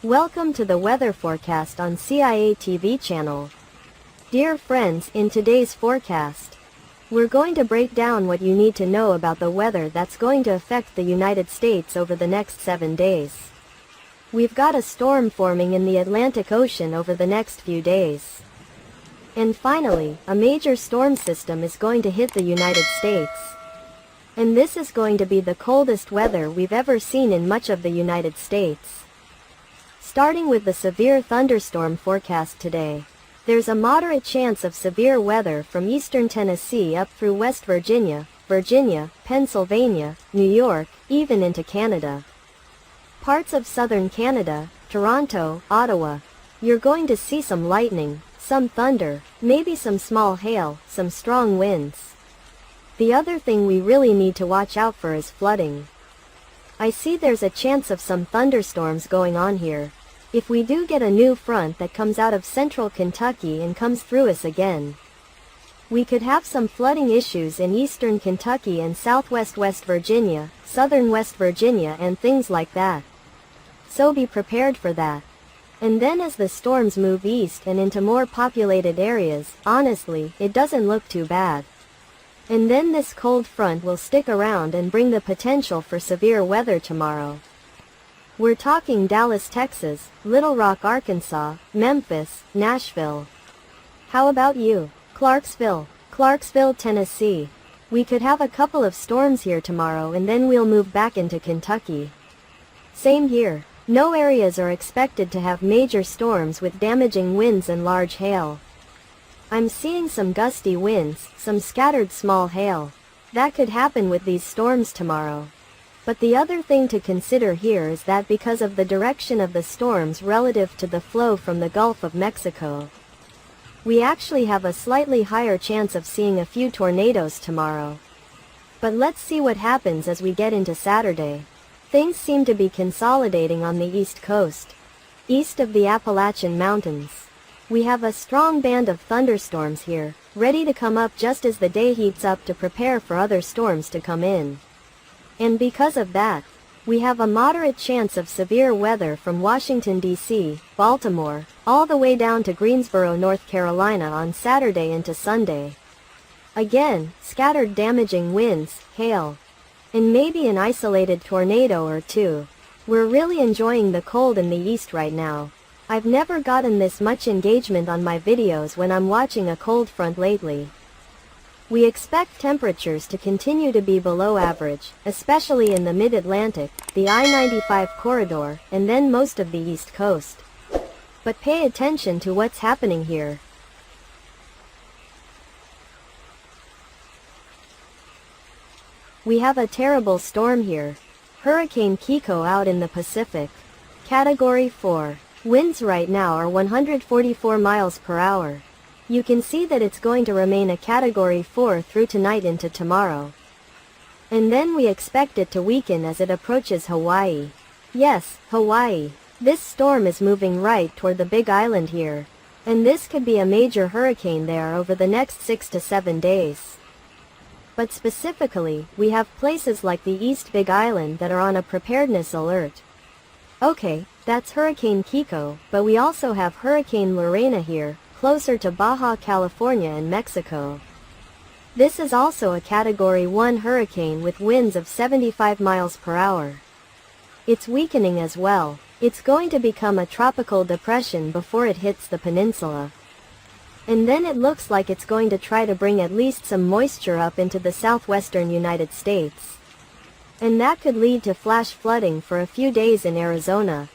Welcome to the weather forecast on CIA TV channel. Dear friends, in today's forecast, we're going to break down what you need to know about the weather that's going to affect the United States over the next 7 days. We've got a storm forming in the Atlantic Ocean over the next few days. And finally, a major storm system is going to hit the United States. And this is going to be the coldest weather we've ever seen in much of the United States. Starting with the severe thunderstorm forecast today, there's a moderate chance of severe weather from eastern Tennessee up through West Virginia, Pennsylvania, New York, even into Canada. Parts of southern Canada, Toronto, Ottawa, you're going to see some lightning, some thunder, maybe some small hail, some strong winds. The other thing we really need to watch out for is flooding. I see there's a chance of some thunderstorms going on here. If we do get a new front that comes out of central Kentucky and comes through us again, we could have some flooding issues in eastern Kentucky and southwest West Virginia, southern West Virginia and things like that. So be prepared for that. And then as the storms move east and into more populated areas, honestly, it doesn't look too bad. And then this cold front will stick around and bring the potential for severe weather tomorrow. We're talking Dallas, Texas, Little Rock, Arkansas, Memphis, Nashville. How about you? Clarksville, Tennessee. We could have a couple of storms here tomorrow and then we'll move back into Kentucky. Same here. No areas are expected to have major storms with damaging winds and large hail. I'm seeing some gusty winds, some scattered small hail. That could happen with these storms tomorrow. But the other thing to consider here is that because of the direction of the storms relative to the flow from the Gulf of Mexico, we actually have a slightly higher chance of seeing a few tornadoes tomorrow. But let's see what happens as we get into Saturday. Things seem to be consolidating on the East Coast, east of the Appalachian Mountains. We have a strong band of thunderstorms here, ready to come up just as the day heats up to prepare for other storms to come in. And because of that, we have a moderate chance of severe weather from Washington, D.C., Baltimore, all the way down to Greensboro, North Carolina on Saturday into Sunday. Again, scattered damaging winds, hail, and maybe an isolated tornado or two. We're really enjoying the cold in the east right now. I've never gotten this much engagement on my videos when I'm watching a cold front lately. We expect temperatures to continue to be below average, especially in the mid-Atlantic, the I-95 corridor, and then most of the East Coast. But pay attention to what's happening here. We have a terrible storm here. Hurricane Kiko out in the Pacific. Category 4. Winds right now are 144 miles per hour. You can see that it's going to remain a Category 4 through tonight into tomorrow. And then we expect it to weaken as it approaches Hawaii. Yes, Hawaii. This storm is moving right toward the Big Island here. And this could be a major hurricane there over the next 6 to 7 days. But specifically, we have places like the East Big Island that are on a preparedness alert. Okay, that's Hurricane Kiko, but we also have Hurricane Lorena here, closer to Baja California and Mexico. This is also a Category 1 hurricane with winds of 75 miles per hour. It's weakening as well. It's going to become a tropical depression before it hits the peninsula. And then it looks like it's going to try to bring at least some moisture up into the southwestern United States. And that could lead to flash flooding for a few days in Arizona.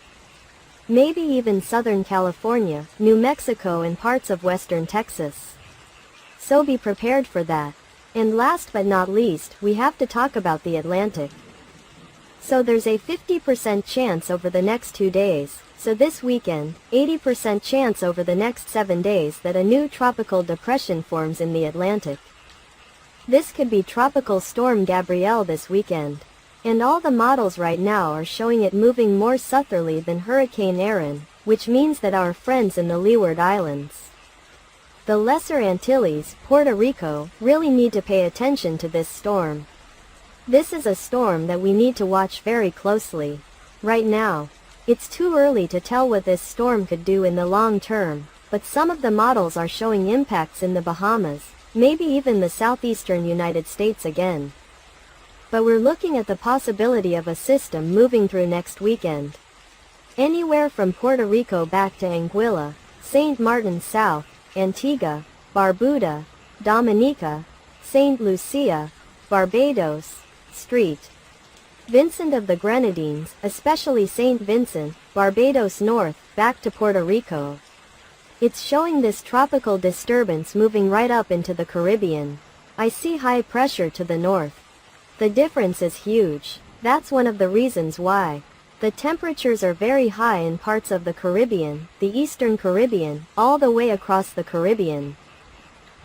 Maybe even Southern California, New Mexico and parts of western Texas. So be prepared for that. And last but not least, we have to talk about the Atlantic. So there's a 50% chance over the next 2 days, so this weekend, 80% chance over the next 7 days that a new tropical depression forms in the Atlantic. This could be Tropical Storm Gabrielle this weekend. And all the models right now are showing it moving more southerly than Hurricane Erin, which means that our friends in the Leeward Islands, the Lesser Antilles, Puerto Rico, really need to pay attention to this storm. This is a storm that we need to watch very closely. Right now, It's too early to tell what this storm could do in the long term, but some of the models are showing impacts in the Bahamas, maybe even the southeastern United States again. But we're looking at the possibility of a system moving through next weekend. Anywhere from Puerto Rico back to Anguilla, St. Martin South, Antigua, Barbuda, Dominica, St. Lucia, Barbados, St. Vincent of the Grenadines, especially St. Vincent, Barbados North, back to Puerto Rico. It's showing this tropical disturbance moving right up into the Caribbean. I see high pressure to the north. The difference is huge. That's one of the reasons why. The temperatures are very high in parts of the Caribbean, the Eastern Caribbean, all the way across the Caribbean.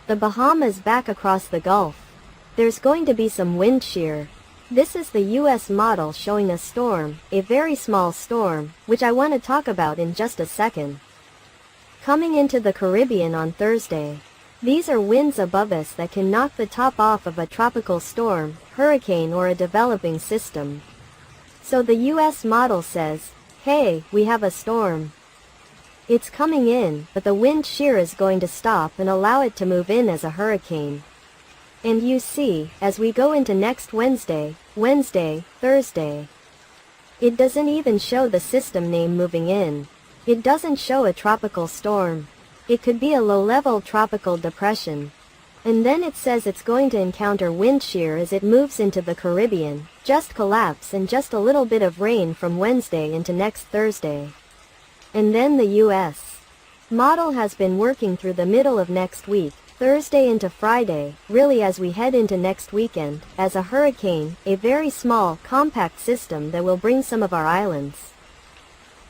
The Bahamas back across the Gulf. There's going to be some wind shear. This is the US model showing a storm, a very small storm, which I want to talk about in just a second. Coming into the Caribbean on Thursday. These are winds above us that can knock the top off of a tropical storm, hurricane or a developing system. So the US model says, hey, we have a storm. It's coming in, but the wind shear is going to stop and allow it to move in as a hurricane. And you see, as we go into next Wednesday, Thursday, it doesn't even show the system name moving in. It doesn't show a tropical storm. It could be a low-level tropical depression. And then it says it's going to encounter wind shear as it moves into the Caribbean, just collapse and just a little bit of rain from Wednesday into next Thursday. And then the US model has been working through the middle of next week, Thursday into Friday, really as we head into next weekend, as a hurricane, a very small, compact system that will bring some of our islands.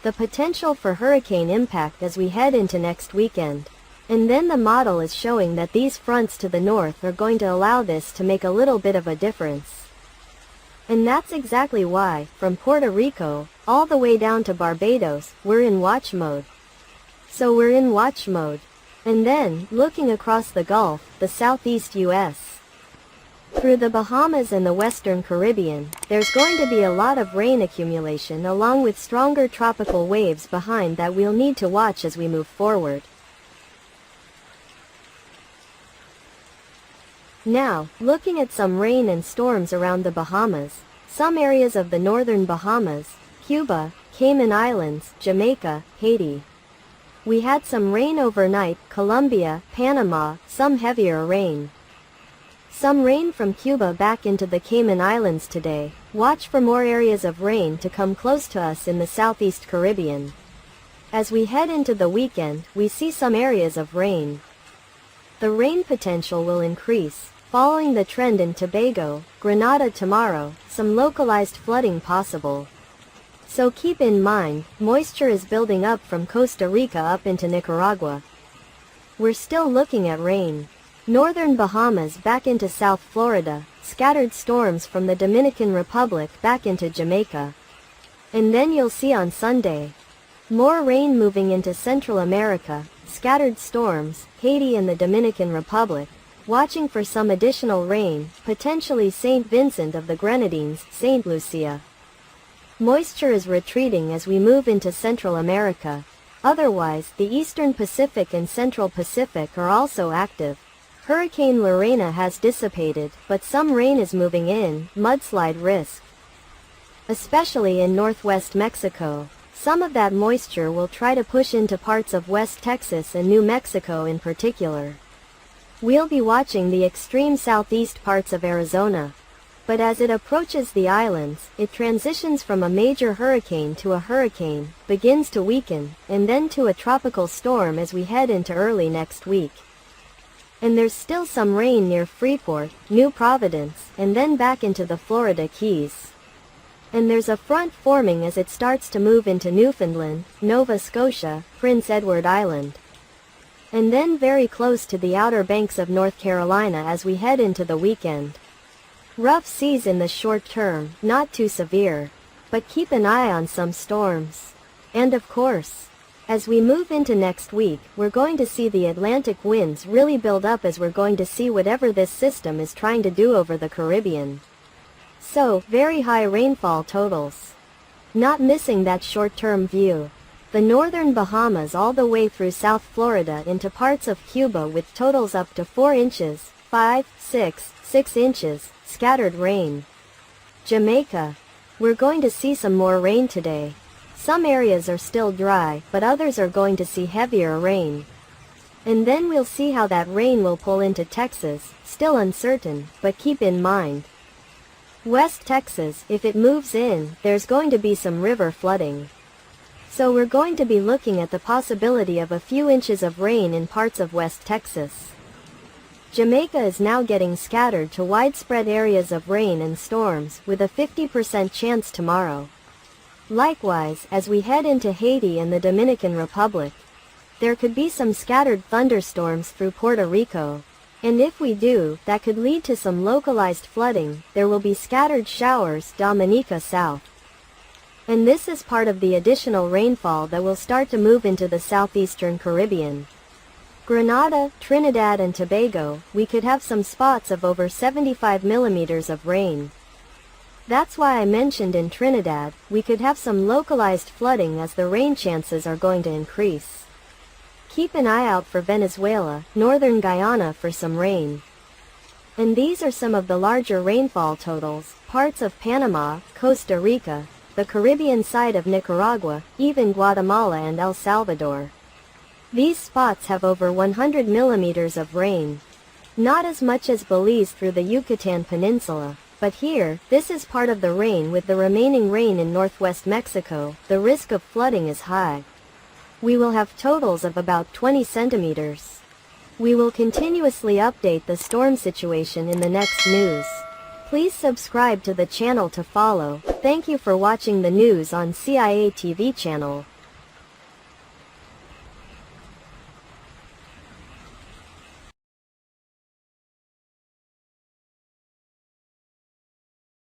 The potential for hurricane impact as we head into next weekend. And then the model is showing that these fronts to the north are going to allow this to make a little bit of a difference. And that's exactly why, from Puerto Rico, all the way down to Barbados, we're in watch mode. So we're in watch mode. And then, looking across the Gulf, the southeast US. Through the Bahamas and the western Caribbean, there's going to be a lot of rain accumulation along with stronger tropical waves behind that we'll need to watch as we move forward. Now, looking at some rain and storms around the Bahamas, some areas of the northern Bahamas, Cuba, Cayman Islands, Jamaica, Haiti. We had some rain overnight, Colombia, Panama, some heavier rain. Some rain from Cuba back into the Cayman Islands today. Watch for more areas of rain to come close to us in the southeast Caribbean. As we head into the weekend, we see some areas of rain. The rain potential will increase, following the trend in Tobago, Grenada tomorrow, some localized flooding possible. So keep in mind, moisture is building up from Costa Rica up into Nicaragua. We're still looking at rain. Northern Bahamas back into South Florida, scattered storms from the Dominican Republic back into Jamaica. And then you'll see on Sunday, more rain moving into Central America, scattered storms, Haiti and the Dominican Republic, watching for some additional rain, potentially St. Vincent of the Grenadines, St. Lucia. Moisture is retreating as we move into Central America. Otherwise, the Eastern Pacific and Central Pacific are also active. Hurricane Lorena has dissipated, but some rain is moving in, mudslide risk. Especially in northwest Mexico. Some of that moisture will try to push into parts of West Texas and New Mexico in particular. We'll be watching the extreme southeast parts of Arizona. But as it approaches the islands, it transitions from a major hurricane to a hurricane, begins to weaken, and then to a tropical storm as we head into early next week. And there's still some rain near Freeport, New Providence, and then back into the Florida Keys. And there's a front forming as it starts to move into Newfoundland, Nova Scotia, Prince Edward Island. And then very close to the Outer Banks of North Carolina as we head into the weekend. Rough seas in the short term, not too severe. But keep an eye on some storms. And of course, as we move into next week, we're going to see the Atlantic winds really build up as we're going to see whatever this system is trying to do over the Caribbean. So, very high rainfall totals. Not missing that short-term view. The northern Bahamas all the way through South Florida into parts of Cuba with totals up to 4 inches, 5, 6 inches, scattered rain. Jamaica. We're going to see some more rain today. Some areas are still dry, but others are going to see heavier rain. And then we'll see how that rain will pull into Texas, still uncertain, but keep in mind. West Texas, if it moves in, there's going to be some river flooding. So we're going to be looking at the possibility of a few inches of rain in parts of West Texas. Jamaica is now getting scattered to widespread areas of rain and storms, with a 50% chance tomorrow. Likewise, as we head into Haiti and the Dominican Republic, there could be some scattered thunderstorms through Puerto Rico. And if we do, that could lead to some localized flooding. There will be scattered showers, Dominica South. And this is part of the additional rainfall that will start to move into the southeastern Caribbean. Grenada, Trinidad and Tobago, we could have some spots of over 75 millimeters of rain. That's why I mentioned in Trinidad, we could have some localized flooding as the rain chances are going to increase. Keep an eye out for Venezuela, northern Guyana for some rain. And these are some of the larger rainfall totals: parts of Panama, Costa Rica, the Caribbean side of Nicaragua, even Guatemala and El Salvador. These spots have over 100 millimeters of rain. Not as much as Belize through the Yucatan Peninsula, but here, this is part of the rain. With the remaining rain in northwest Mexico, the risk of flooding is high. We will have totals of about 20 centimeters. We will continuously update the storm situation in the next news. Please subscribe to the channel to follow. Thank you for watching the news on CIA TV channel.